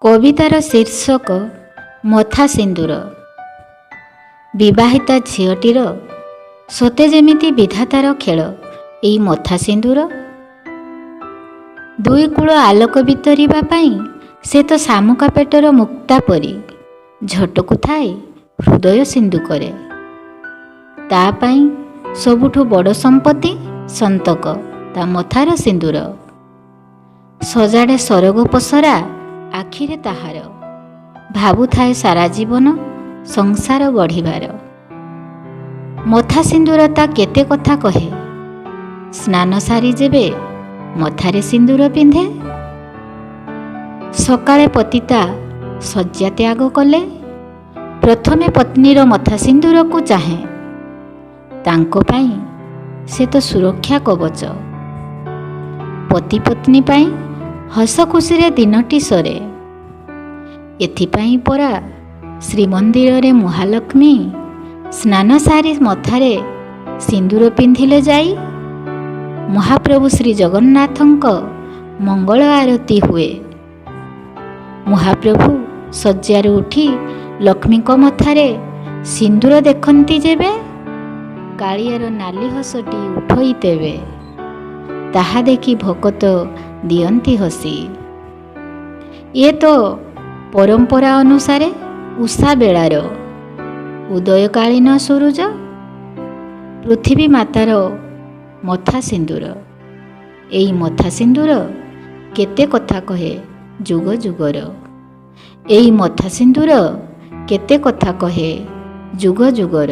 କବିତାର ଶୀର୍ଷକ ମଥା ସିନ୍ଦୁର। ବିବାହିତା ଝିଅଟିର ସତେ ଯେମିତି ବିଧାତାର ଖେଳ ଏଇ ମଥା ସିନ୍ଦୁର। ଦୁଇ କୂଳ ଆଲୋକ ବିତରିବା ପାଇଁ ସେ ତ ଶାମୁକା ପେଟର ମୁକ୍ତା ପରି ଝଟକୁ ଥାଏ ହୃଦୟ ସିନ୍ଦୁକରେ। ତା ପାଇଁ ସବୁଠୁ ବଡ଼ ସମ୍ପତ୍ତି ସନ୍ତକ ତା ମଥାର ସିନ୍ଦୁର। ସଜାଡ଼େ ସରଗ ପସରା ଆଖିରେ ତାହାର, ଭାବୁଥାଏ ସାରା ଜୀବନ ସଂସାର ଗଢ଼ିବାର। ମଥା ସିନ୍ଦୁର ତା କେତେ କଥା କହେ, ସ୍ନାନ ସାରି ଯେବେ ମଥାରେ ସିନ୍ଦୁର ପିନ୍ଧେ। ସକାଳେ ପତିତା ଶଯ୍ୟା ତ୍ୟାଗ କଲେ ପ୍ରଥମେ ପତ୍ନୀର ମଥା ସିନ୍ଦୁରକୁ ଚାହେଁ। ତାଙ୍କ ପାଇଁ ସେ ତ ସୁରକ୍ଷା କବଚ। ପତି ପତ୍ନୀ ପାଇଁ ହସ ଖୁସିରେ ଦିନଟି ସରେ। ଏଥିପାଇଁ ପରା ଶ୍ରୀମନ୍ଦିରରେ ମହାଲକ୍ଷ୍ମୀ ସ୍ନାନ ସାରି ମଥାରେ ସିନ୍ଦୁର ପିନ୍ଧିଲେ ଯାଇ ମହାପ୍ରଭୁ ଶ୍ରୀ ଜଗନ୍ନାଥଙ୍କ ମଙ୍ଗଳ ଆରତୀ ହୁଏ। ମହାପ୍ରଭୁ ଶଯ୍ୟାରୁ ଉଠି ଲକ୍ଷ୍ମୀଙ୍କ ମଥାରେ ସିନ୍ଦୁର ଦେଖନ୍ତି ଯେବେ, କାଳିଆର ନାଲି ହସଟି ଉଠୋଇ ତେବେ, ତାହା ଦେଖି ଭକତ ଦିଅନ୍ତି ହସି। ଏ ତ ପରମ୍ପରା ଅନୁସାରେ ଉଷା ବେଳାର ଉଦୟକାଳୀନ ସୂରୁଜ, ପୃଥିବୀ ମାତାର ମଥା ସିନ୍ଦୁର। ଏଇ ମଥା ସିନ୍ଦୁର କେତେ କଥା କହେ ଯୁଗ ଯୁଗର। ଏଇ ମଥା ସିନ୍ଦୁର କେତେ କଥା କହେ ଯୁଗ ଯୁଗର।